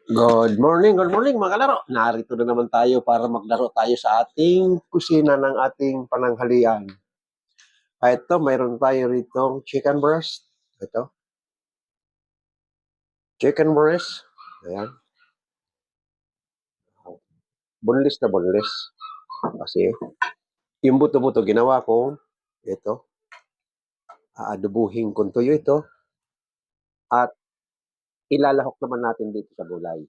Good morning mga kalaro. Narito na naman tayo para maglaro tayo sa ating kusina ng ating pananghalian. Ito, mayroon tayo rito chicken breast. Ito, chicken breast. Ayan, boneless na boneless. Kasi yung buto-buto ginawa ko, ito, aadubuhin kong tuyo ito at ilalahok naman natin dito sa gulay.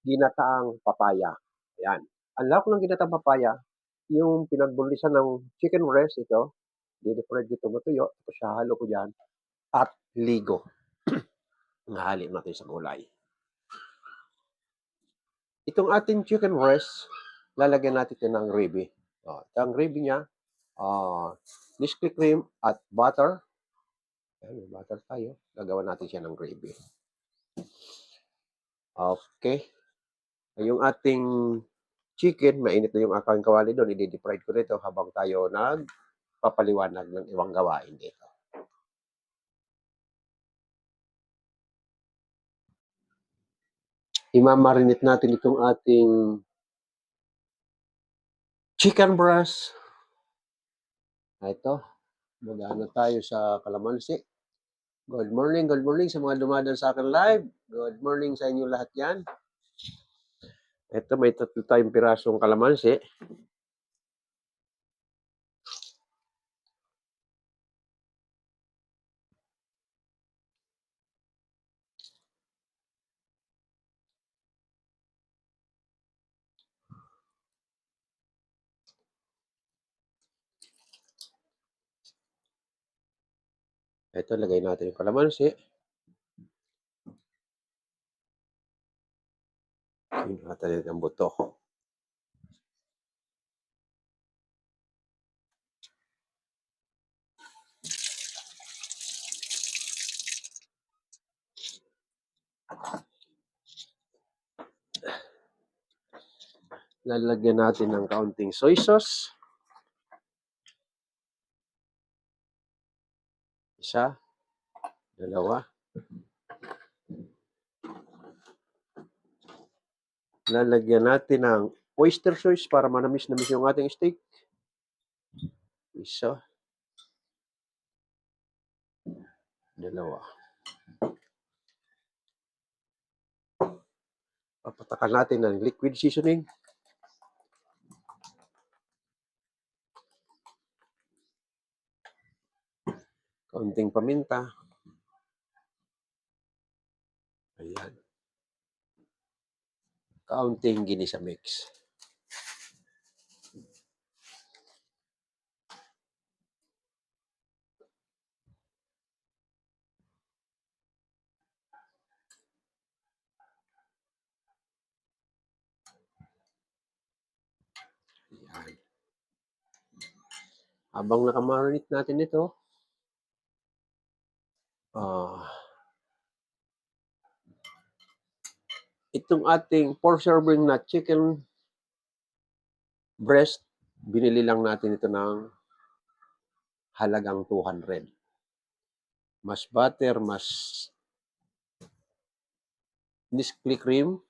Ginataang papaya. Ayan. Ang lahok ng ginataang papaya, yung pinagbunlisan ng chicken breast ito, dinifried dito tuyo, tapos halo ko dyan, at ligo. Nahali natin sa gulay. Itong ating chicken breast, lalagyan natin ito ng gravy. Ito ang gravy niya, Nesquik cream at butter. Ayan, may butter tayo. Gagawa natin siya ng gravy. Okay. Yung ating chicken, mainit na yung aking kawali doon. I-deep-fried ko nito habang tayo nagpapaliwanag ng ibang gawain dito. Imamarinate natin itong ating chicken breast. Ito, mag-ano tayo sa kalamansi. Good morning sa mga dumadaan sa akin live. Good morning sa inyo lahat yan. Ito, may 3 tayong pirasong kalamansi. Ito, lagay natin yung kalamansi. Ingatan natin ang buto. Lalagyan natin ng kaunting soy sauce. Isa, dalawa. Lalagyan natin ng oyster sauce para manamis-namis yung ating steak. Isa, dalawa. Papatakan natin ng liquid seasoning. Kaunting paminta. Ayan. Kaunting ginisa mix. Ayan. Habang nakamarinate natin ito, itong ating 4 serving na chicken breast, binili lang natin ito ng halagang 200. Mas butter, mas Nesquik cream,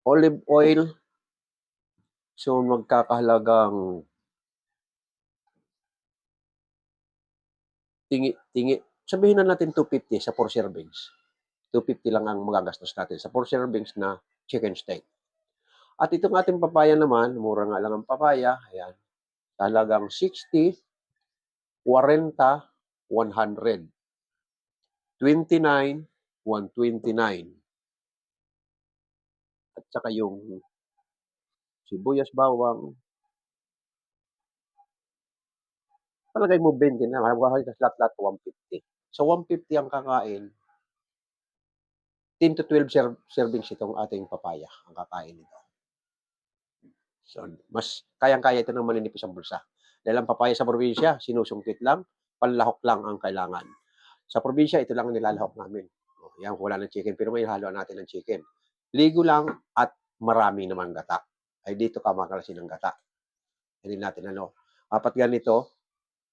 olive oil. So, magkakahalagang tingi. Sabihin na natin 250 sa 4 servings. 250 lang ang magagastos natin sa 4 servings na chicken steak. At itong ating papaya naman, mura nga lang ang papaya. Ayan. Halagang 60, 40, 100. 29, 129. At saka yung sibuyas, bawang, palagay mo 20 na, lahat-lahat 150. So 150 ang kakain, 10 to 12 servings itong ating papaya ang kakain nito. So, mas kayang-kaya ito ng maninipis ang bulsa. Dahil ang papaya sa probinsya, sinusungkit lang, panlahok lang ang kailangan. Sa probinsya, ito lang ang nilalahok namin. Yan, wala ng chicken, pero may haluan natin ng chicken. Ligo lang at marami naman gata. Ay dito ka makalasin ng gata. Hindi natin apat ganito,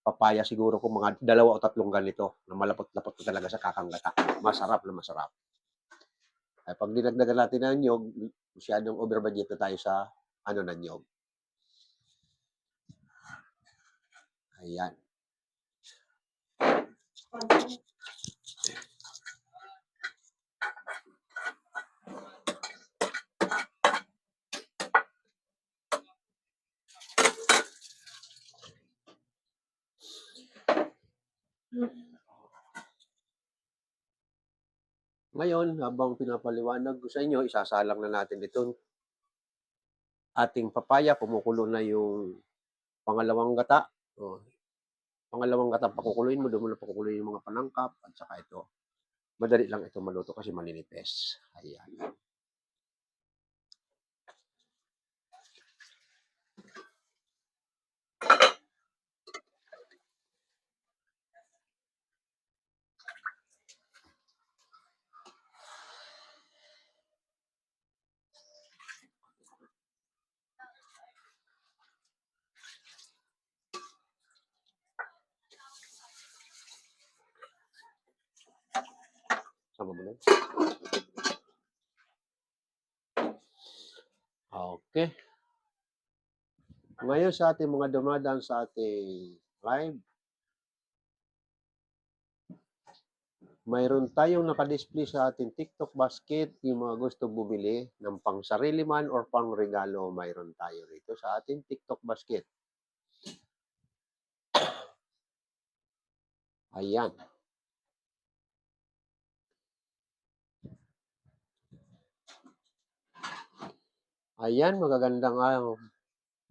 papaya siguro kung mga 2 o 3 ganito na malapot-lapot talaga sa kakang gata. Masarap na masarap. Ay 'pag dinagdagan natin ng niyog, masyadong over budget na tayo sa ano ng niyog. Ayan. Ngayon, habang pinapaliwanag ko sa inyo, isasalang na natin itong ating papaya. Kumukulo na yung pangalawang gata. Oh, pangalawang gata pakukuluin mo, doon mo na pakukuluin yung mga panangkap at saka ito. Madali lang ito maluto kasi maninipis. Ayan. Sama mo na. Okay. Ngayon sa ating mga dumadaan sa ating live, mayroon tayong naka-display sa ating TikTok basket. Yung mga gusto bumili ng pang sarili man or pang regalo, mayroon tayo rito sa ating TikTok basket. Ayan. Ayan, magagandang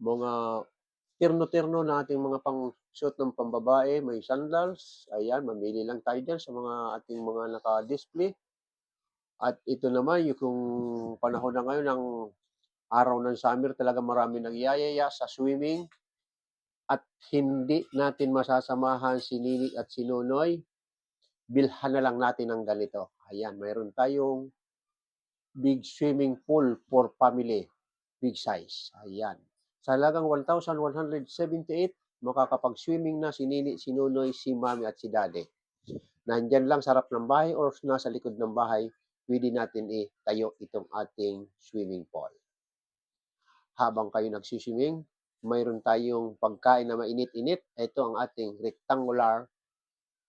mga terno-terno na ating mga pang-suot ng pambabae. May sandals. Ayan, mamili lang tayo dyan sa mga ating mga naka-display. At ito naman, yung kung panahon na ngayon ng araw ng summer, talaga marami nagyayaya sa swimming. At hindi natin masasamahan si Nini at si Nonoy. Bilhan na lang natin ng ganito. Ayan, mayroon tayong big swimming pool for family. Big size. Ayan. Sa halagang 1,178, makakapag-swimming na si Nini, si Nonoy, si Mami at si Daddy. Nandyan lang sa harap ng bahay or nasa likod ng bahay, pwede natin itayo itong ating swimming pool. Habang kayo nagsiswimming, mayroon tayong pagkain na mainit-init. Ito ang ating rectangular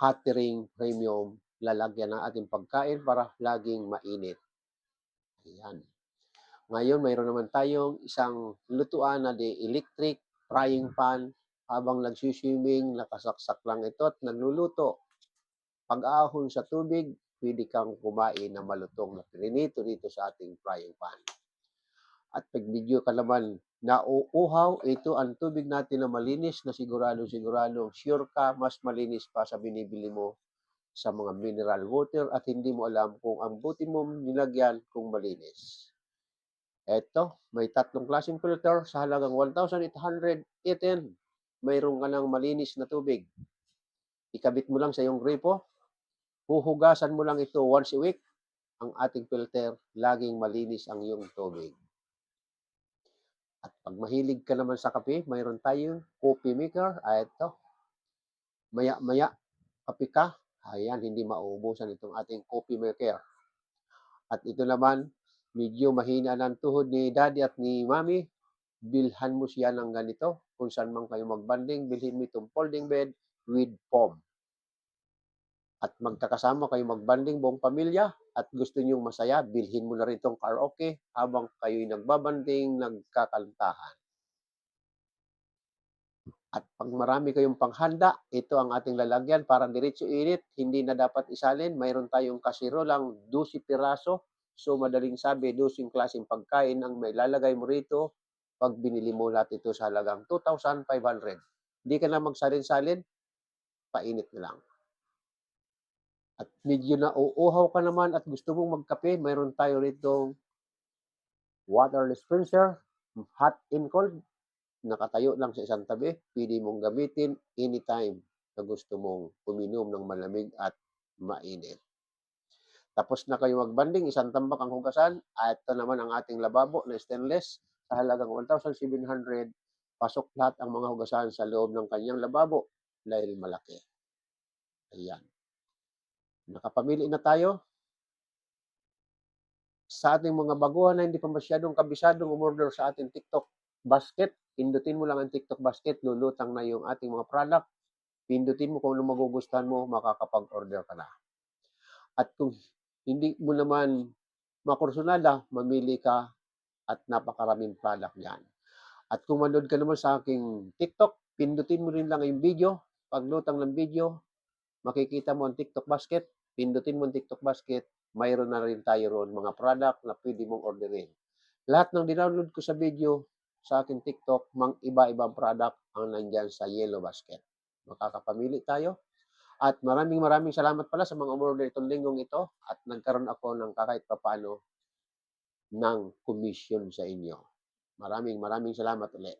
catering premium. Lalagyan ng ating pagkain para laging mainit. Ayan. Ngayon, mayroon naman tayong isang lutuan na electric frying pan. Habang nagsiswimming, nakasaksak lang ito at nagluluto. Pag-ahon sa tubig, pwede kang kumain na malutong na prinito dito sa ating frying pan. At pag video ka naman nauuhaw, ito ang tubig natin na malinis na sigurado sure ka mas malinis pa sa binibili mo sa mga mineral water at hindi mo alam kung ang buti mo nilagyan kung malinis. Eto, may tatlong klaseng filter sa halagang 1,818. Mayroon ka ng malinis na tubig. Ikabit mo lang sa iyong gripo. Huhugasan mo lang ito once a week. Ang ating filter, laging malinis ang iyong tubig. At pag mahilig ka naman sa kape, mayroon tayong coffee maker. Ito, maya-maya, kape ka. Ayan, hindi mauubusan itong ating coffee maker. At ito naman, medyo mahina ng tuhod ni Daddy at ni Mami. Bilhan mo siya ng ganito. Kung saan man kayo magbanding, bilhin mo itong folding bed with foam. At magkakasama kayo magbanding buong pamilya at gusto niyong masaya, bilhin mo na rin itong karaoke habang kayo'y nagbabanding, nagkakantahan. At pag marami kayong panghanda, ito ang ating lalagyan para diretso init, hindi na dapat isalin. Mayroon tayong kasirolang 12 piraso. So madaling sabi, 12 klaseng pagkain ang may lalagay mo rito pag binili mo lahat ito sa halagang 2,500. Hindi ka na magsalin-salin, painit na lang. At medyo na uuhaw ka naman at gusto mong magkape, mayroon tayo rito water dispenser, hot and cold. Nakatayo lang sa isang tabi, pwede mong gamitin anytime na gusto mong uminom ng malamig at mainit. Tapos na kayo magbanding, isang tambak ang hugasan. At ito naman ang ating lababo na stainless sa halagang 1,700. Pasok lahat ang mga hugasan sa loob ng kanyang lababo dahil malaki. Ayan. Nakapamili na tayo. Sa ating mga baguhan na hindi pa masyadong kabisadong umorder sa ating TikTok basket, pindutin mo lang ang TikTok basket, lulutang na yung ating mga product, pindutin mo kung ano magugustuhan mo, makakapag-order ka na. At kung hindi mo naman makursunada, mamili ka at napakaraming product yan. At kung manood ka naman sa aking TikTok, pindutin mo rin lang yung video. Paglutang ng video, makikita mo ang TikTok basket, pindutin mo ang TikTok basket, mayroon na rin tayo roon mga product na pwede mong orderin. Lahat ng dinownload ko sa video sa aking TikTok, mang iba-ibang product ang nandyan sa yellow basket. Makakapamili tayo. At maraming salamat pala sa mga umorder itong linggong ito at nagkaroon ako ng kahit papaano ng commission sa inyo. Maraming salamat ulit.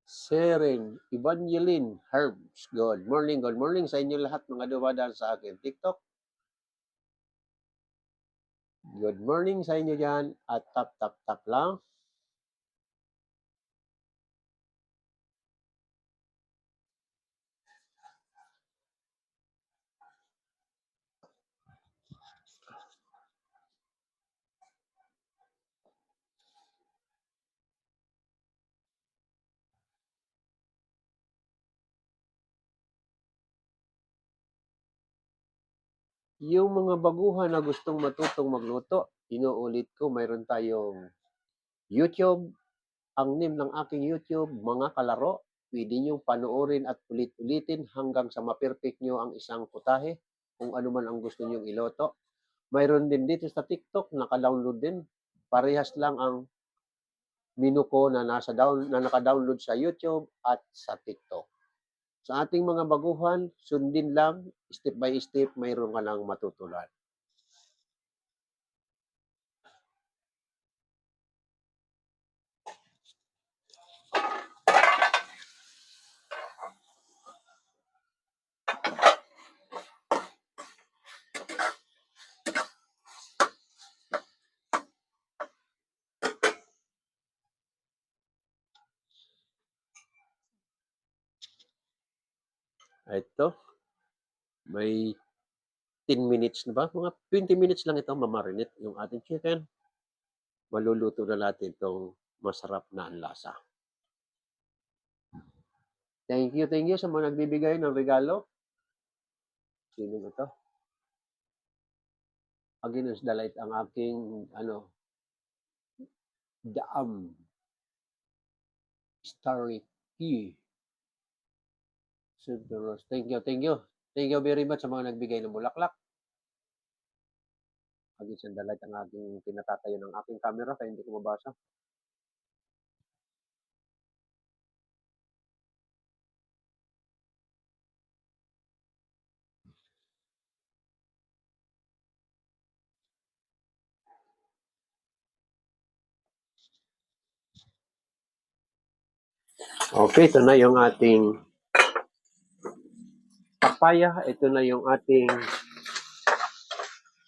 Seren, Evangeline, Herbs, good morning sa inyo lahat mga dumadaan sa akin TikTok. Good morning sa inyo dyan at tap lang. Yung mga baguhan na gustong matutong magluto, inuulit ko, mayroon tayong YouTube. Ang name ng aking YouTube, Mga Kalaro. Pwede nyo panoorin at ulit-ulitin hanggang sa ma-perfect nyo ang isang putahe, kung ano man ang gusto nyong iloto. Mayroon din dito sa TikTok, naka-download din. Parehas lang ang menu ko na naka-download sa YouTube at sa TikTok. Sa ating mga baguhan, sundin lang, step by step, mayroon ka lang matutunan. Ito, may 10 minutes na ba? Mga 20 minutes lang ito mamarinate yung ating chicken. Maluluto na natin itong masarap na lasa. Thank you sa mga nagbibigay ng regalo. Sino ito? Again, is delight ang aking Daam Starry P. Silveros. Thank you. Thank you very much sa mga nagbigay ng bulaklak. Again, is delight ang aking pinatatayo ng aking camera kaya hindi ko mabasa. Okay, ito na yung ating papaya. Ito na yung ating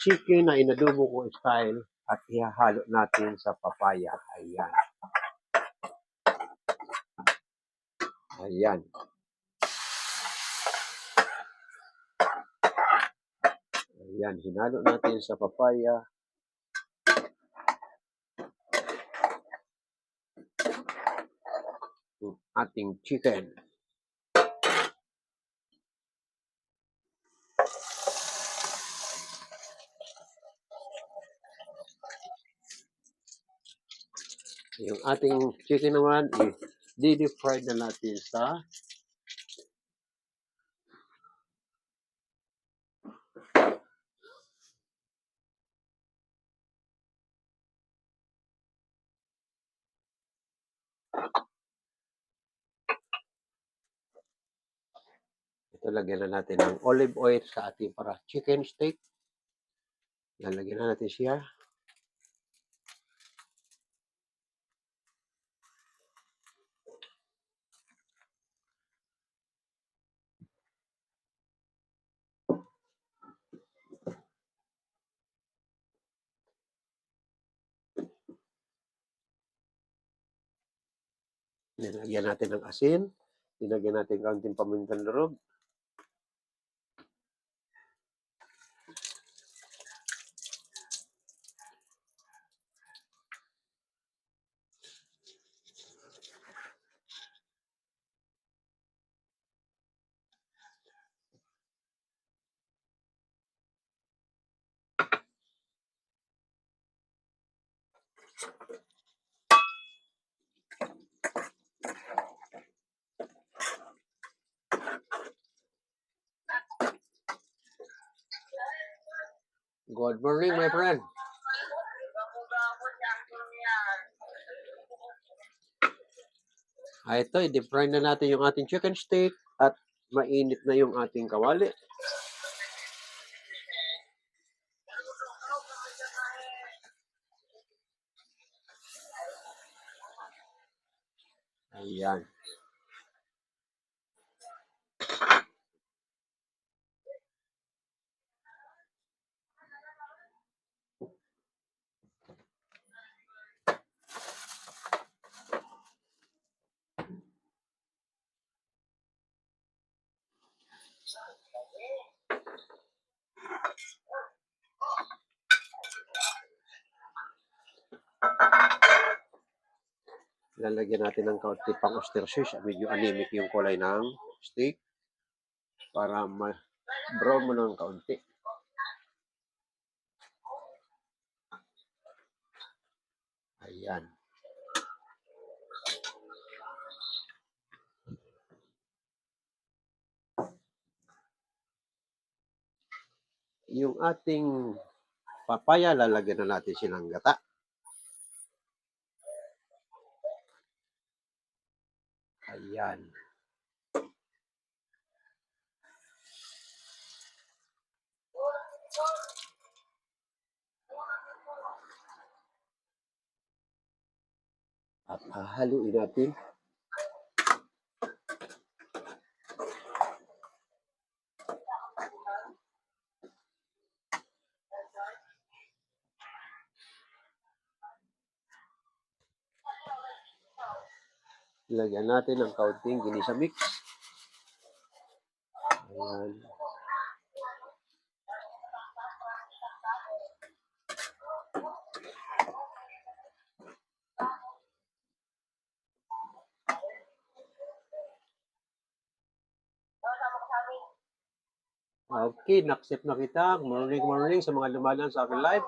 chicken na inadobo ko style at ihahalo natin sa papaya. Ayan. Ayan. Ayan, hinalo natin sa papaya. ating chicken. Yung ating chicken naman, i-deep fry na natin sa ito, lagyan na natin ng olive oil sa ating para chicken steak. Lalagyan na natin siya. Nilagyan natin ng asin. Nilagyan natin kaunting pamintang loob. Good morning, my friend. Ito, i-deep fry na natin yung ating chicken steak at mainit na yung ating kawali. Ayan. Lalagyan natin ng kaunti pang oyster sauce. Medyo anemic yung kulay ng steak para brown mo ng kaunti. Ayan. Yung ating papaya, lalagyan na natin silang gata. Ayan. At haluin natin. Lagyan natin ng kaunting ginisa mix. Ayan. Okay, na-accept na kita. Morning sa mga lumalang sa akin live.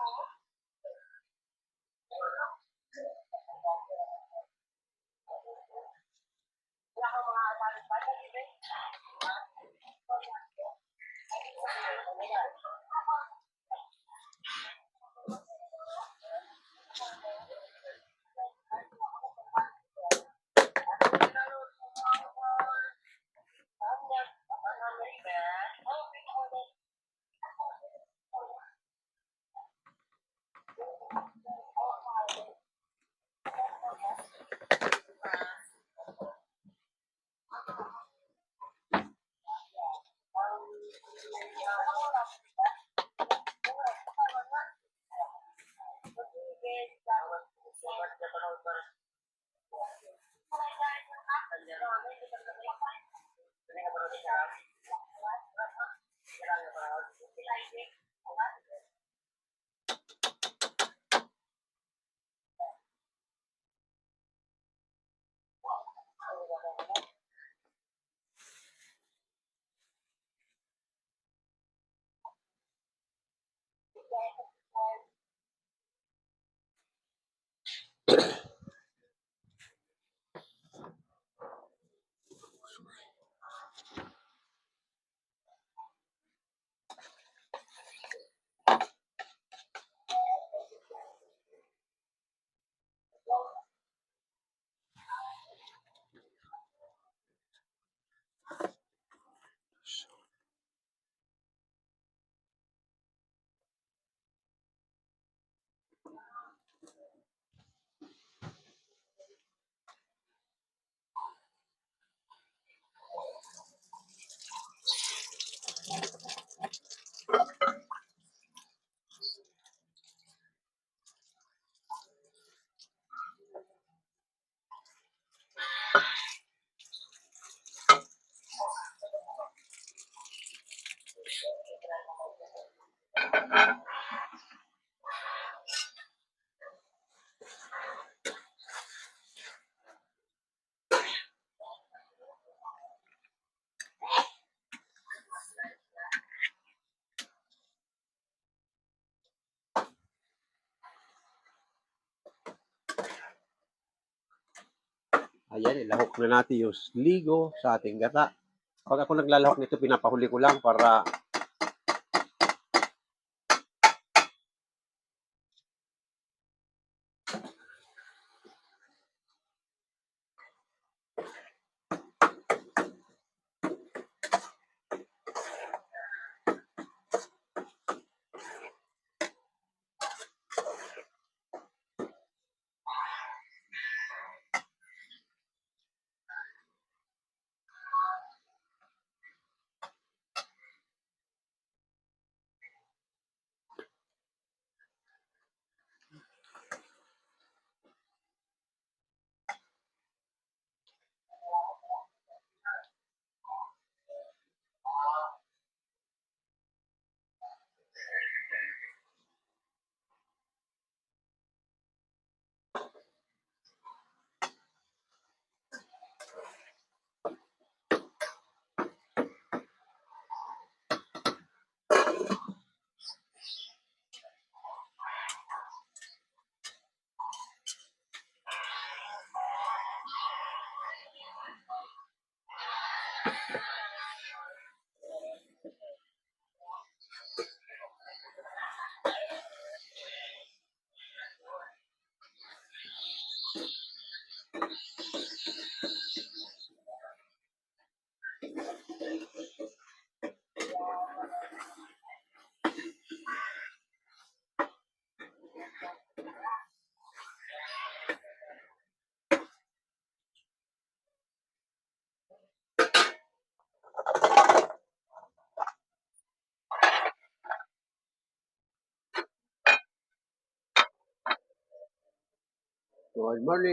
Ayan, ilahok na natin yung ligo sa ating gata. Pag ako naglalahok nito, pinapahuli ko lang para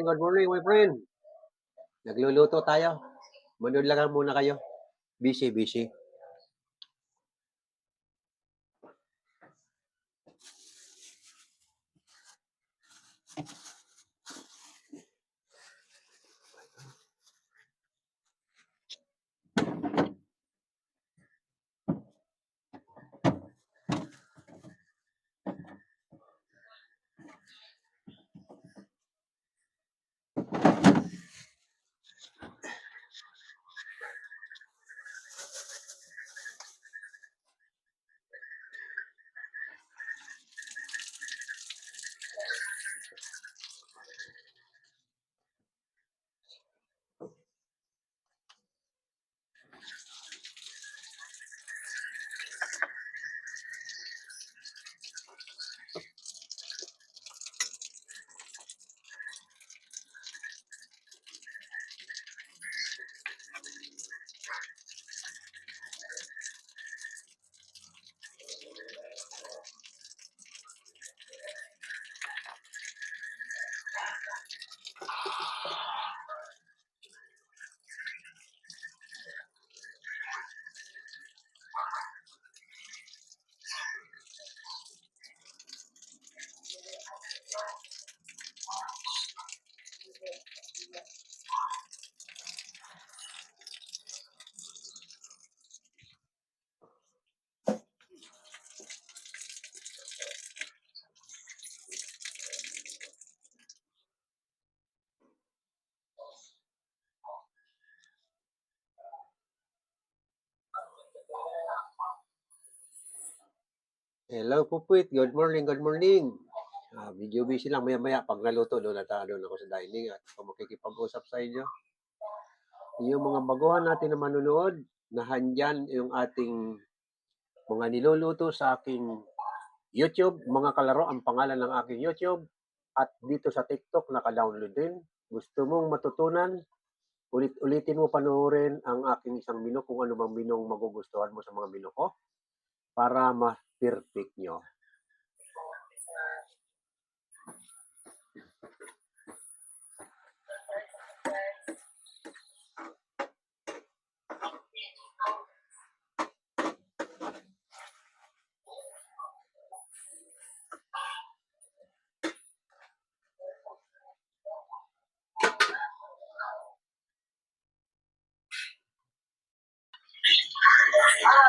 good morning, my friend. Nagluluto tayo. Manood lang muna kayo. Busy, busy. Hello, Pupit. Good morning, good morning. Medyo busy lang maya-maya pag naluto doon at doon ako sa dining at makikipag-usap sa inyo. Yung mga baguhan natin na manunood, nahandyan yung ating mga niluluto sa aking YouTube, mga kalaro ang pangalan ng aking YouTube at dito sa TikTok naka-download din. Gusto mong matutunan, ulit-ulitin mo panoorin ang aking isang menu kung ano bang menu magugustuhan mo sa mga menu ko para ma-perfect nyo.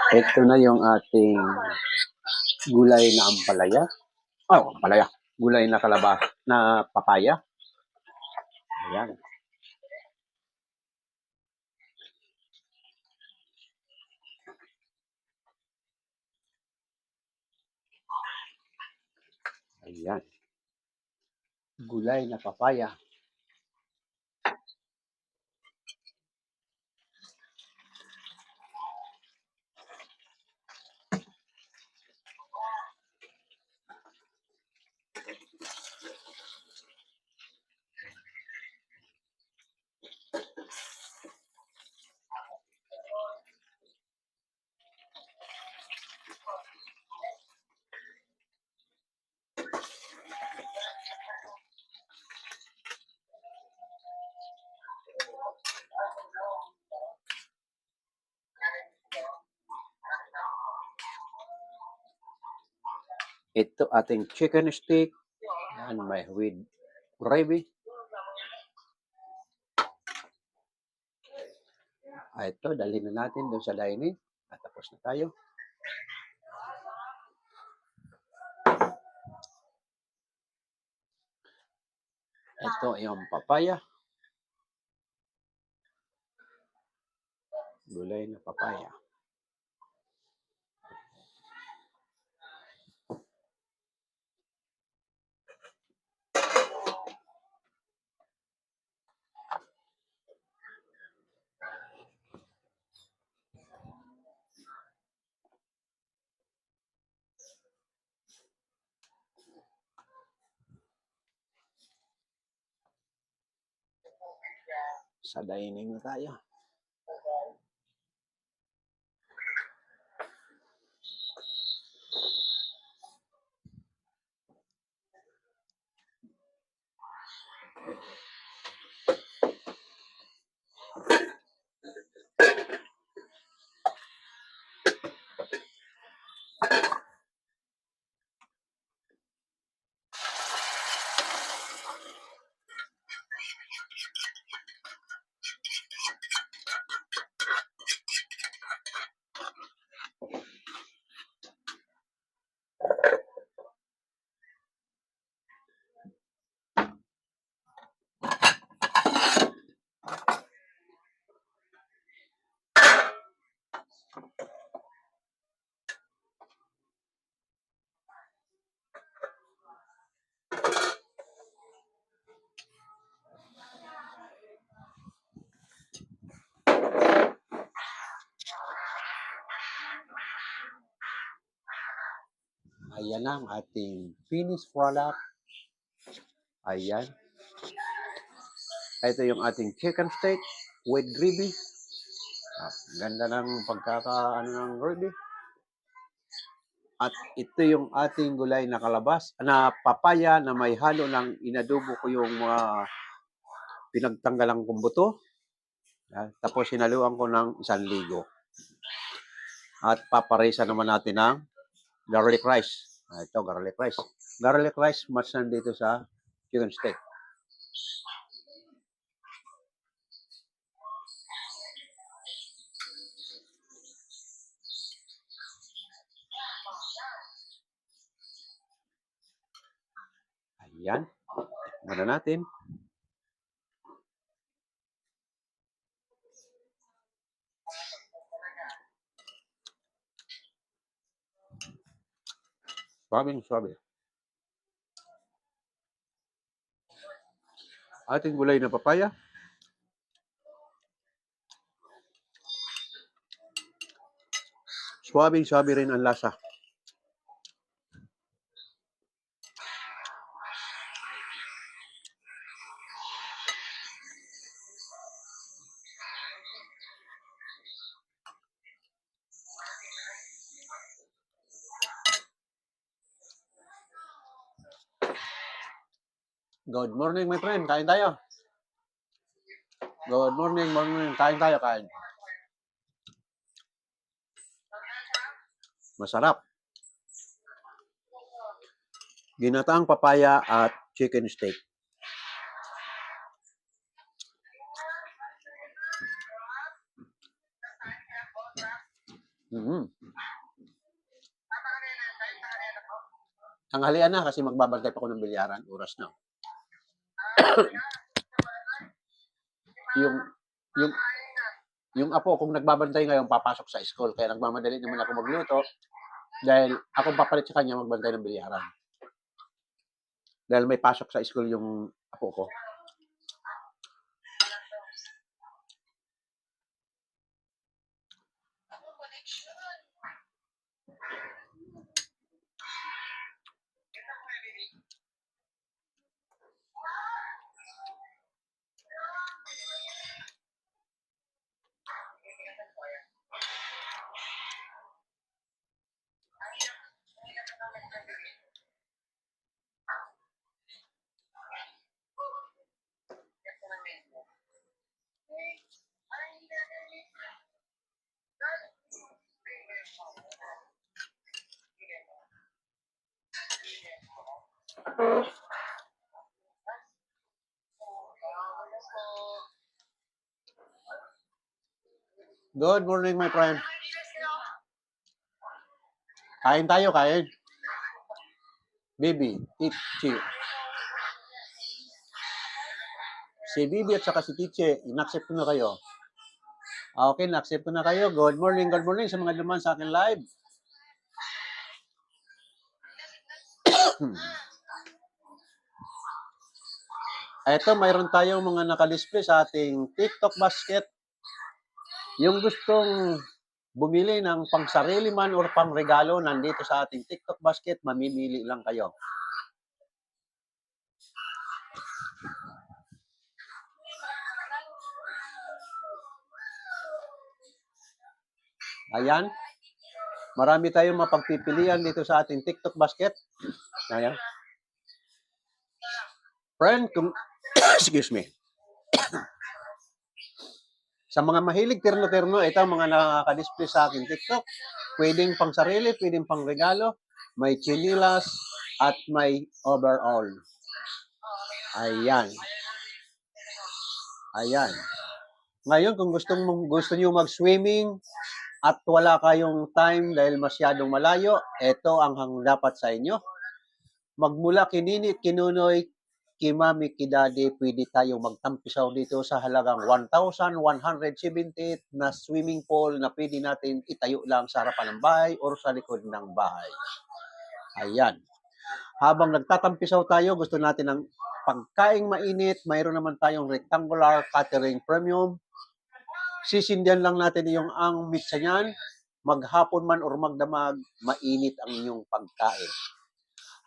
Ito na yung ating gulay na ampalaya. Ampalaya. Gulay na kalabas na papaya. Ayan. Ayan, gulay na papaya. Ito ating chicken steak. Yan, may with gravy. Ito, dalhin na natin doon sa dining. At tapos na tayo. Ito yung papaya. Gulay na papaya. Sa dining na tayo. Ayan ang ating finished product. Ayan. Ito yung ating chicken steak with gravy. Ganda ng pagkakaano ng gravy. At ito yung ating gulay na kalabas, na papaya na may halo ng inadobo ko yung mga pinagtanggalan kong buto. Tapos sinaluan ko ng 1,000. At paparesa naman natin ng garlic rice. Ito, garlic rice. Garlic rice, match nandito sa chicken steak. Ayan. Muna natin. Suabing-suabe. Ating gulay na papaya. Suabing-suabe rin ang lasa. Good morning, my friend. Kain tayo. Good morning, morning. Kain tayo, kain. Masarap. Ginataang papaya at chicken steak. Tanghalian na kasi magbabantay pa ako ng bilyaran. Oras na. yung apo kung nagbabantay ngayon papasok sa school kaya nagmamadali naman ako magluto dahil ako papalit sa kanya magbantay ng bilyaran. Dahil may pasok sa school yung apo ko. Good morning, my friend. Kain tayo, kain. Bibi, Tichi. Si Bibi at saka si Tiche, in-accept ko na kayo. Okay, na-accept ko na kayo. Good morning sa mga duman sa akin live. Ito, mayroon tayong mga nakadisplay sa ating TikTok basket. Yung gustong bumili ng pangsarili man or pangregalo, nandito sa ating TikTok basket, mamimili lang kayo. Ayan. Marami tayong mapagpipilian dito sa ating TikTok basket. Ayan. Friend, excuse me. Sa mga mahilig terno-terno, ito mga nakaka-display sa aking TikTok. Pwedeng pang sarili, pwedeng pang regalo. May chinilas at may overall. Ayan. Ayan. Ngayon, kung gusto niyo mag-swimming at wala kayong time dahil masyadong malayo, ito ang dapat sa inyo. Magmula Kinini, Kinunoy, Kimami, Kidadi, pwede tayong magtampisaw dito sa halagang 1,178 na swimming pool na pwede natin itayo lang sa harapan ng bahay or sa likod ng bahay. Ayan. Habang nagtatampisaw tayo, gusto natin ng pagkaing mainit, mayroon naman tayong rectangular catering premium. Sisindihan lang natin yung ang mitsa niyan, maghapon man or magdamag, mainit ang inyong pagkain.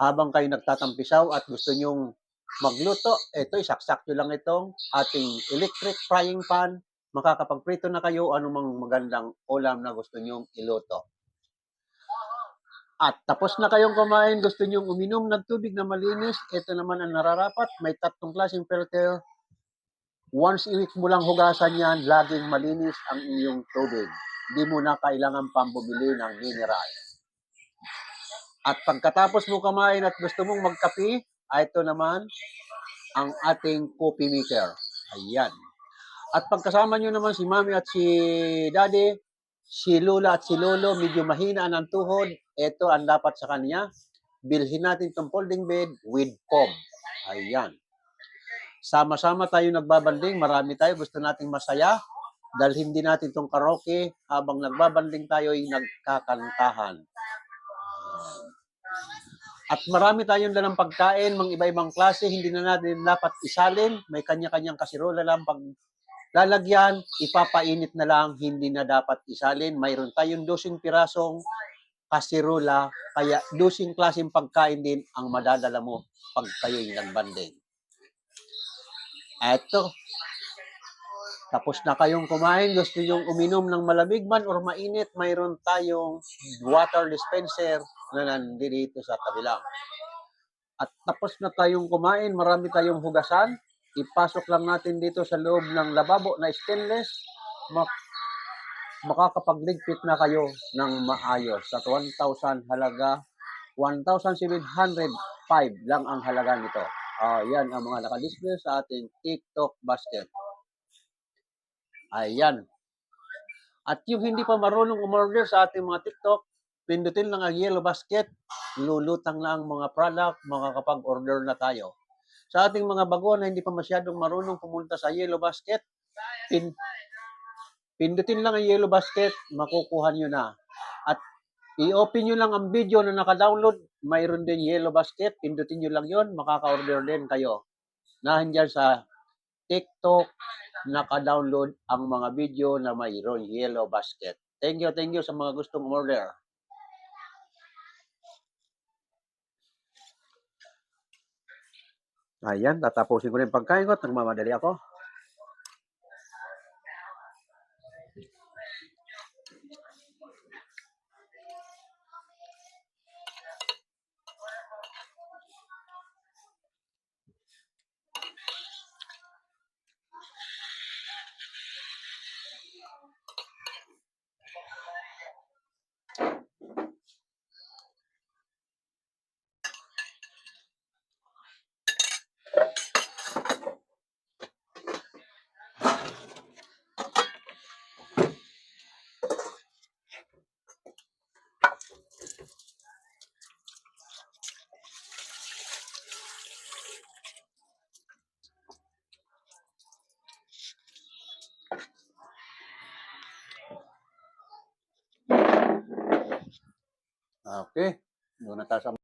Habang kayo nagtatampisaw at gusto nyong magluto, ito, isaksak nyo lang itong ating electric frying pan. Makakapagprito na kayo anumang magandang ulam na gusto nyong iluto. At tapos na kayong kumain, gusto nyong uminom ng tubig na malinis, ito naman ang nararapat. May 3 klaseng filter. Once a week mo lang hugasan yan, laging malinis ang iyong tubig. Hindi mo na kailangan pambubili ng mineral. At pagkatapos mo kumain at gusto mong magkape, ito naman ang ating coffee maker. Ayan. At pagkasama nyo naman si Mami at si Daddy, si Lola at si Lolo, medyo mahina ng tuhod, ito ang dapat sa kanya. Bilhin natin itong folding bed with foam. Ayan. Sama-sama tayo nagbabanding, marami tayo, gusto nating masaya. Dahil hindi natin itong karaoke, habang nagbabanding tayo ay nagkakantahan. At marami tayong dalang pagkain, mga iba-ibang klase, hindi na natin dapat isalin. May kanya-kanyang kasirola lang pag lalagyan, ipapainit na lang, hindi na dapat isalin. Mayroon tayong 12 pirasong kasirola, kaya 12 klaseng pagkain din ang madadala mo pag kayo'y nagbanding. Eto, tapos na kayong kumain, gusto nyong uminom ng malamig man or mainit, mayroon tayong water dispenser na nandito sa kabila. At tapos na tayong kumain, marami tayong hugasan. Ipasok lang natin dito sa loob ng lababo na stainless. Makakapagligpit na kayo ng maayos. At 1,000 halaga, 1,705 lang ang halaga nito. Yan ang mga nakadisplay sa ating TikTok basket. Ayan. At yung hindi pa marunong umorder sa ating mga TikTok, pindutin lang ang yellow basket, lulutang na ang mga product, makakapag-order na tayo. Sa ating mga baguhan na hindi pa masyadong marunong pumunta sa yellow basket, pindutin lang ang yellow basket, makukuha nyo na. At I-open nyo lang ang video na naka-download. Mayroon din Yellow Basket. Pindutin nyo lang yon, makaka-order din kayo. Nahan sa TikTok, naka-download ang mga video na mayroon Yellow Basket. Thank you sa mga gustong order. Ayan, tatapusin ko rin pagkain ko at nagmamadali ako. Okay, doon na tayo sa